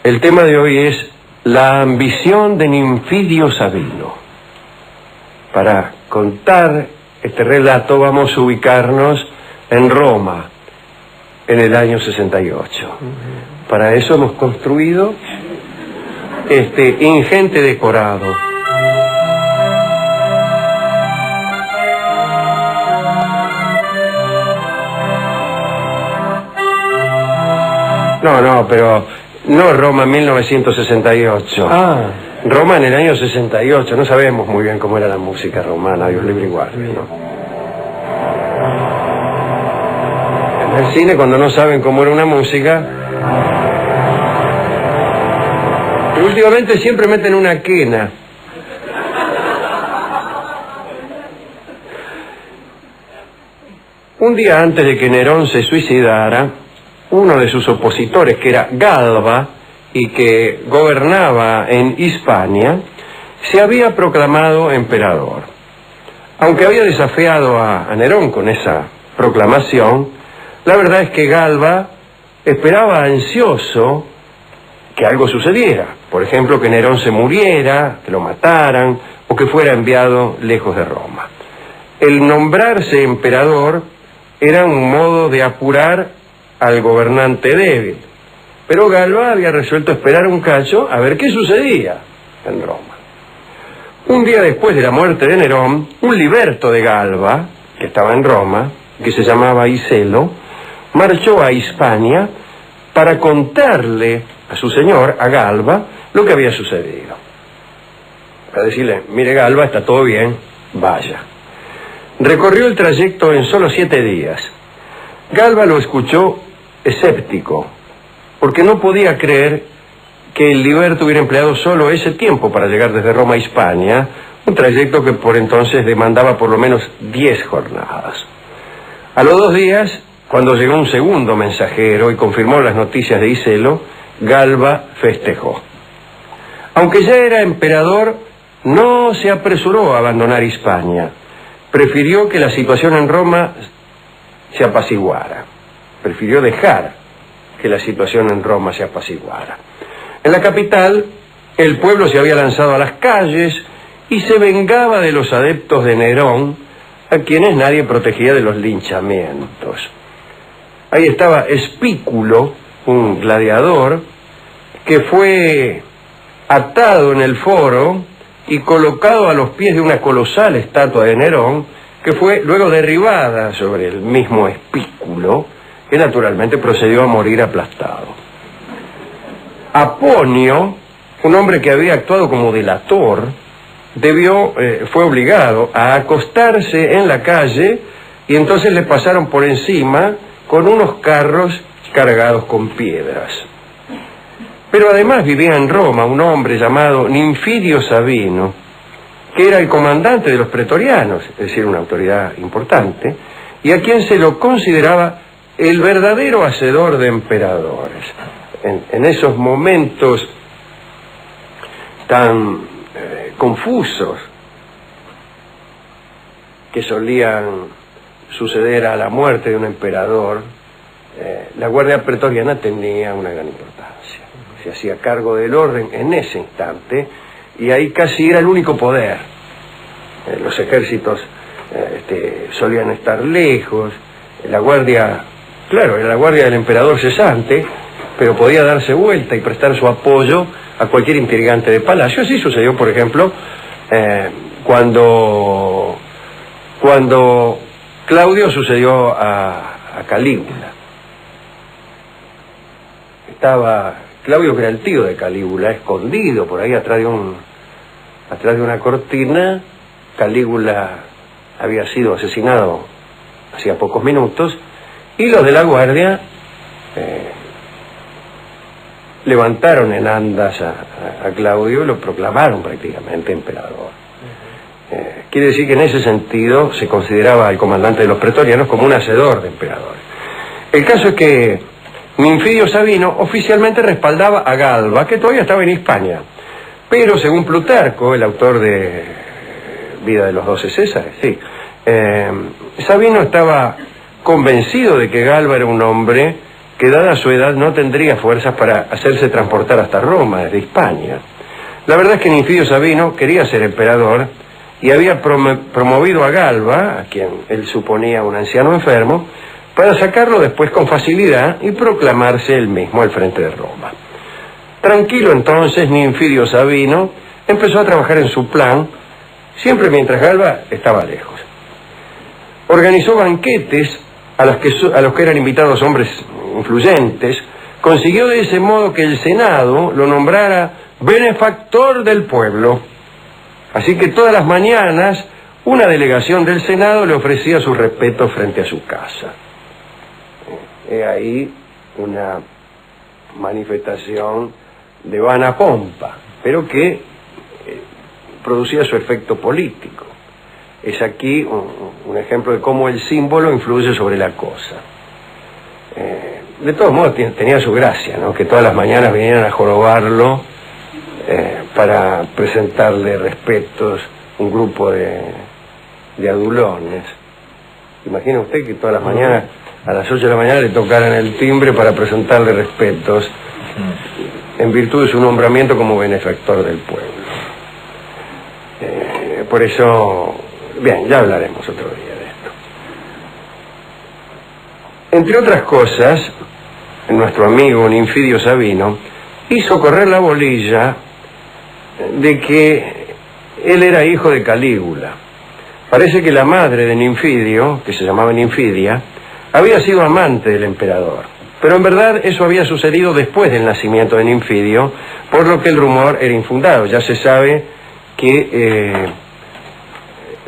El tema de hoy es la ambición de Ninfidio Sabino. Para contar este relato vamos a ubicarnos en Roma, en el año 68. Para eso hemos construido este ingente decorado. No, pero no Roma 1968. Roma en el año 68. No sabemos muy bien cómo era la música romana, Dios libre y guarde, ¿no? En el cine, cuando no saben cómo era una música, últimamente siempre meten una quena. Un día antes de que Nerón se suicidara, uno de sus opositores, que era Galba y que gobernaba en Hispania, se había proclamado emperador. Aunque había desafiado a Nerón con esa proclamación, la verdad es que Galba esperaba ansioso que algo sucediera. Por ejemplo, que Nerón se muriera, que lo mataran o que fuera enviado lejos de Roma. El nombrarse emperador era un modo de apurar al gobernante débil. Pero Galba había resuelto esperar un cacho a ver qué sucedía en Roma. Un día después de la muerte de Nerón, un liberto de Galba, que estaba en Roma, que se llamaba Iselo, marchó a Hispania para contarle a su señor, a Galba, lo que había sucedido. Para decirle, mire Galba, está todo bien, vaya. Recorrió el trayecto en solo 7 días. Galba lo escuchó escéptico, porque no podía creer que el liberto hubiera empleado solo ese tiempo para llegar desde Roma a Hispania, un trayecto que por entonces demandaba por lo menos 10 jornadas. A los 2 días, cuando llegó un segundo mensajero y confirmó las noticias de Iselo, Galba festejó. Aunque ya era emperador, no se apresuró a abandonar Hispania. Prefirió que la situación en Roma se apaciguara. Prefirió dejar que la situación en Roma se apaciguara. En la capital, el pueblo se había lanzado a las calles y se vengaba de los adeptos de Nerón, a quienes nadie protegía de los linchamientos. Ahí estaba Espículo, un gladiador, que fue atado en el foro y colocado a los pies de una colosal estatua de Nerón, que fue luego derribada sobre el mismo Espículo, que naturalmente procedió a morir aplastado. Aponio, un hombre que había actuado como delator, fue obligado a acostarse en la calle y entonces le pasaron por encima con unos carros cargados con piedras. Pero además vivía en Roma un hombre llamado Ninfidio Sabino, que era el comandante de los pretorianos, es decir, una autoridad importante, y a quien se lo consideraba el verdadero hacedor de emperadores. En esos momentos tan confusos que solían suceder a la muerte de un emperador, la Guardia Pretoriana tenía una gran importancia. Se hacía cargo del orden en ese instante y ahí casi era el único poder. Los ejércitos solían estar lejos, la guardia, claro, era la guardia del emperador cesante, pero podía darse vuelta y prestar su apoyo a cualquier intrigante de palacio. Así sucedió, por ejemplo, cuando Claudio sucedió a Calígula. Estaba Claudio, que era el tío de Calígula, escondido por ahí atrás de una cortina. Calígula había sido asesinado hacía pocos minutos y los de la guardia levantaron en andas a Claudio y lo proclamaron prácticamente emperador. Quiere decir que en ese sentido se consideraba al comandante de los pretorianos como un hacedor de emperadores. El caso es que Ninfidio Sabino oficialmente respaldaba a Galba, que todavía estaba en Hispania, pero según Plutarco, el autor de Vida de los 12 Césares, sí, Sabino estaba convencido de que Galba era un hombre que dada su edad no tendría fuerzas para hacerse transportar hasta Roma desde Hispania. La verdad es que Ninfidio Sabino quería ser emperador y había promovido a Galba, a quien él suponía un anciano enfermo, para sacarlo después con facilidad y proclamarse él mismo al frente de Roma. Tranquilo entonces, Ninfidio Sabino empezó a trabajar en su plan, siempre mientras Galba estaba lejos. Organizó banquetes a los que eran invitados hombres influyentes, consiguió de ese modo que el Senado lo nombrara benefactor del pueblo. Así que todas las mañanas una delegación del Senado le ofrecía sus respetos frente a su casa. He ahí una manifestación de vana pompa, pero que producía su efecto político. Es aquí un ejemplo de cómo el símbolo influye sobre la cosa. De todos modos tenía su gracia, ¿no? Que todas las mañanas vinieran a jorobarlo para presentarle respetos un grupo de adulones. Imagina usted que todas las mañanas a las 8 de la mañana le tocaran el timbre para presentarle respetos en virtud de su nombramiento como benefactor del pueblo. Por eso, bien, ya hablaremos otro día de esto. Entre otras cosas, nuestro amigo Ninfidio Sabino hizo correr la bolilla de que él era hijo de Calígula. Parece que la madre de Ninfidio, que se llamaba Ninfidia, había sido amante del emperador. Pero en verdad eso había sucedido después del nacimiento de Ninfidio, por lo que el rumor era infundado. Ya se sabe que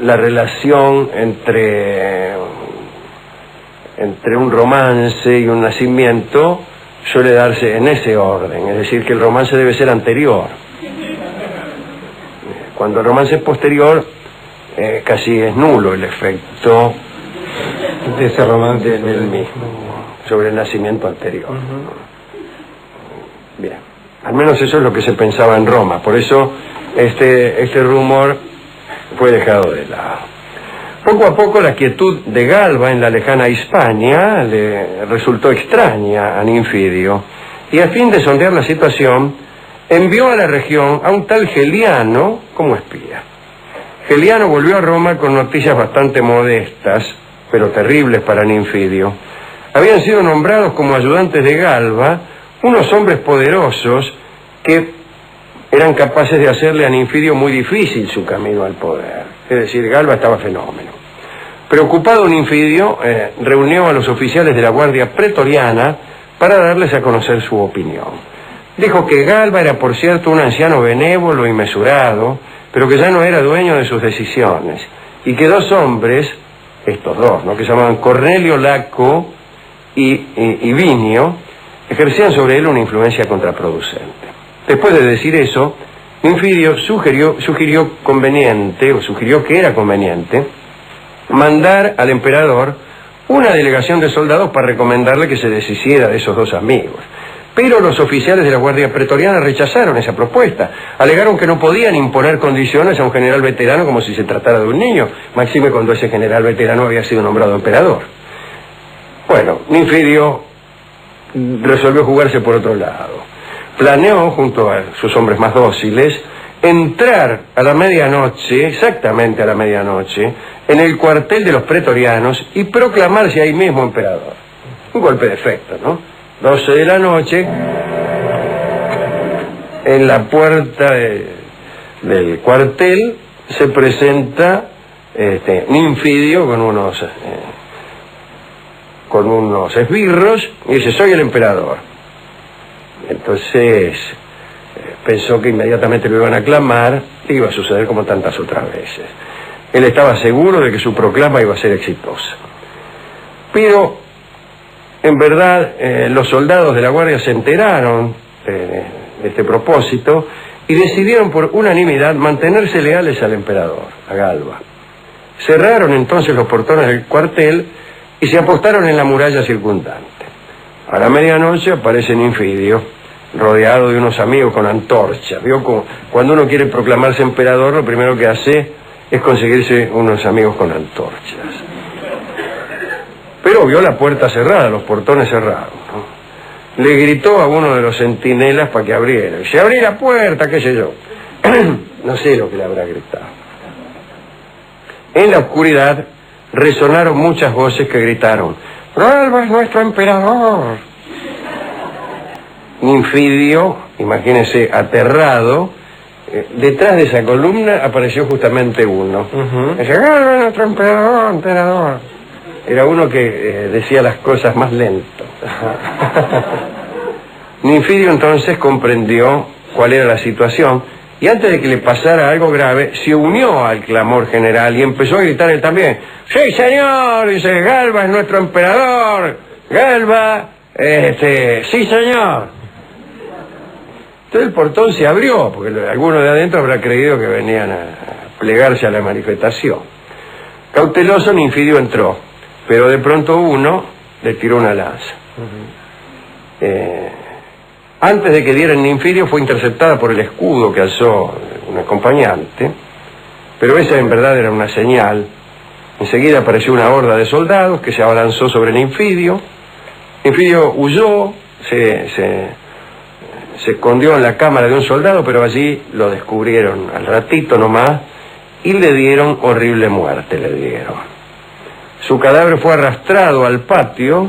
la relación entre un romance y un nacimiento suele darse en ese orden, es decir, que el romance debe ser anterior. Cuando el romance es posterior, casi es nulo el efecto de ese romance del mismo sobre el nacimiento anterior. Bien, al menos eso es lo que se pensaba en Roma, por eso este rumor fue dejado de lado. Poco a poco la quietud de Galba en la lejana Hispania le resultó extraña a Ninfidio, y a fin de sondear la situación envió a la región a un tal Geliano como espía. Geliano volvió a Roma con noticias bastante modestas, pero terribles para Ninfidio. Habían sido nombrados como ayudantes de Galba unos hombres poderosos que eran capaces de hacerle a Ninfidio muy difícil su camino al poder. Es decir, Galba estaba fenómeno. Preocupado, Ninfidio reunió a los oficiales de la Guardia Pretoriana para darles a conocer su opinión. Dijo que Galba era, por cierto, un anciano benévolo y mesurado, pero que ya no era dueño de sus decisiones, y que dos hombres, estos dos, ¿no?, que se llamaban Cornelio Laco y Vinio, ejercían sobre él una influencia contraproducente. Después de decir eso, Ninfidio sugirió que era conveniente mandar al emperador una delegación de soldados para recomendarle que se deshiciera de esos dos amigos. Pero los oficiales de la Guardia Pretoriana rechazaron esa propuesta. Alegaron que no podían imponer condiciones a un general veterano como si se tratara de un niño, máxime cuando ese general veterano había sido nombrado emperador. Bueno, Ninfidio resolvió jugarse por otro lado. Planeó, junto a sus hombres más dóciles, entrar a la medianoche, exactamente a la medianoche, en el cuartel de los pretorianos y proclamarse ahí mismo emperador. Un golpe de efecto, ¿no? 12 de la noche, en la puerta del cuartel se presenta Ninfidio con unos esbirros y dice: soy el emperador. Entonces pensó que inmediatamente lo iban a aclamar y iba a suceder como tantas otras veces. Él estaba seguro de que su proclama iba a ser exitosa. Pero en verdad los soldados de la guardia se enteraron de este propósito y decidieron por unanimidad mantenerse leales al emperador, a Galba. Cerraron entonces los portones del cuartel y se apostaron en la muralla circundante. A la medianoche aparece Ninfidio, rodeado de unos amigos con antorchas. ¿Vio? Cuando uno quiere proclamarse emperador, lo primero que hace es conseguirse unos amigos con antorchas. Pero vio la puerta cerrada, los portones cerrados, ¿no? le gritó a uno de los centinelas para que abriera. Dice, abrí la puerta, qué sé yo. No sé lo que le habrá gritado. En la oscuridad resonaron muchas voces que gritaron, ¡Galba es nuestro emperador! Ninfidio, imagínense, aterrado, detrás de esa columna apareció justamente uno. Dice, ¡Galba es nuestro emperador, emperador! Era uno que decía las cosas más lento. Ninfidio entonces comprendió cuál era la situación y antes de que le pasara algo grave, se unió al clamor general y empezó a gritar él también. ¡Sí, señor! Dice, Galba es nuestro emperador. Galba, sí, señor. Entonces el portón se abrió, porque alguno de adentro habrá creído que venían a plegarse a la manifestación. Cauteloso, Ninfidio entró, pero de pronto uno le tiró una lanza. Antes de que diera el Ninfidio fue interceptada por el escudo que alzó un acompañante, pero esa en verdad era una señal. Enseguida apareció una horda de soldados que se abalanzó sobre Ninfidio. Ninfidio huyó, se escondió en la cámara de un soldado, pero allí lo descubrieron al ratito nomás y le dieron horrible muerte, le dieron. Su cadáver fue arrastrado al patio.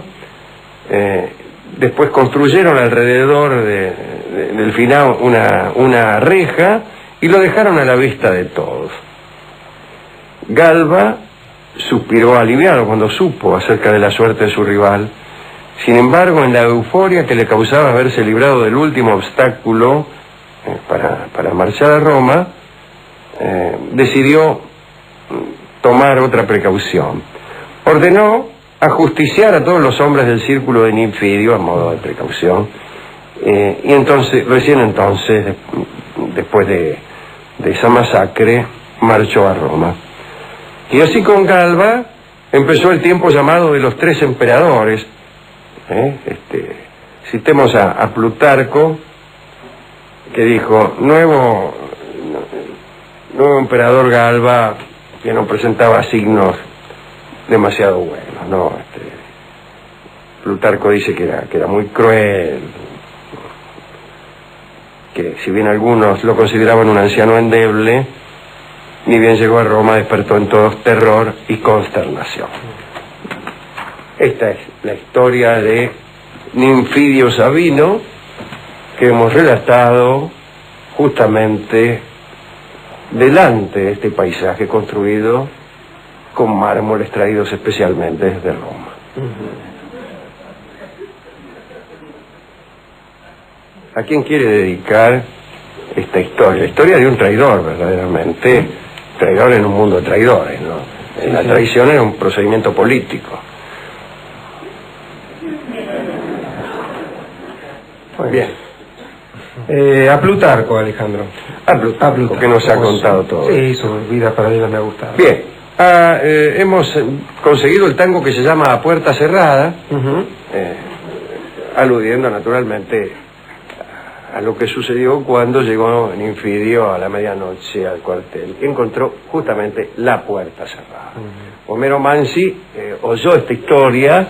Después construyeron alrededor del final una reja y lo dejaron a la vista de todos. Galba suspiró aliviado cuando supo acerca de la suerte de su rival. Sin embargo, en la euforia que le causaba haberse librado del último obstáculo para marchar a Roma, decidió tomar otra precaución. Ordenó ajusticiar a todos los hombres del círculo de Ninfidio a modo de precaución, y entonces, recién entonces, después de esa masacre, marchó a Roma. Y así con Galba empezó el tiempo llamado de los 3 emperadores. Citemos a Plutarco, que dijo, nuevo emperador Galba, que no presentaba signos demasiado buenos, ¿no? Plutarco dice que era muy cruel, que si bien algunos lo consideraban un anciano endeble, ni bien llegó a Roma despertó en todos terror y consternación. Esta es la historia de Ninfidio Sabino que hemos relatado justamente delante de este paisaje construido con mármoles traídos especialmente desde Roma. ¿A quién quiere dedicar esta historia? La historia de un traidor, verdaderamente. Traidor en un mundo de traidores, ¿no? La traición era un procedimiento político. Muy bien. A Plutarco, Alejandro. A Plutarco, que nos ha contado todo. Sí, su vida paralela me ha gustado. Bien. Hemos conseguido el tango que se llama A Puerta Cerrada, aludiendo naturalmente a lo que sucedió cuando llegó Ninfidio a la medianoche al cuartel. Encontró justamente la puerta cerrada. Homero Mansi oyó esta historia,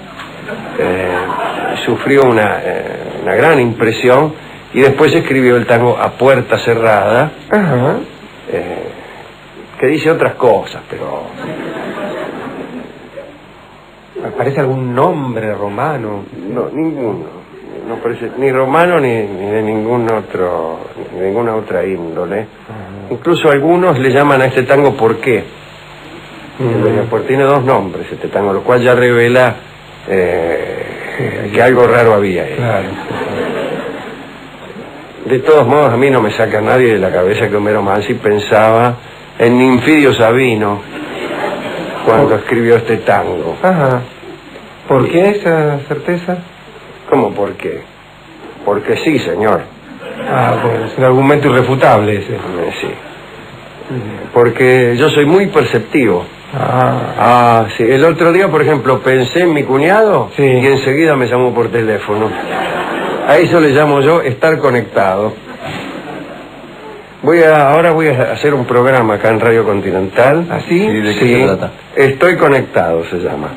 sufrió una gran impresión y después escribió el tango A Puerta Cerrada, que dice otras cosas, pero... ¿Aparece algún nombre romano? No, ninguno. No parece ni romano ni de ninguna otra índole. Incluso algunos le llaman a este tango ¿Por qué? Porque tiene 2 nombres este tango, lo cual ya revela que algo raro había ahí. Claro. De todos modos, a mí no me saca nadie de la cabeza que Homero Mansi pensaba en Ninfidio Sabino cuando escribió este tango. ¿Por qué esa certeza? ¿Cómo por qué? Porque sí, señor. Bueno, es un argumento irrefutable ese. Sí. Porque yo soy muy perceptivo. Sí. El otro día, por ejemplo, pensé en mi cuñado y enseguida me llamó por teléfono. A eso le llamo yo estar conectado. Ahora voy a hacer un programa acá en Radio Continental. ¿Ah, sí? ¿De qué se trata? Estoy conectado, se llama.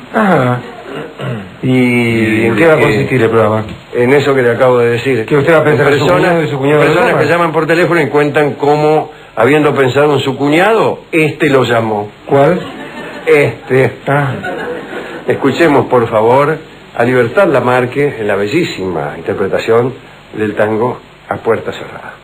¿Y en qué va a consistir el programa? En eso que le acabo de decir. ¿Que usted va a pensar en su cuñado y su cuñado? Personas que llaman por teléfono y cuentan cómo, habiendo pensado en su cuñado, lo llamó. ¿Cuál? Escuchemos, por favor, a Libertad Lamarque en la bellísima interpretación del tango A Puerta Cerrada.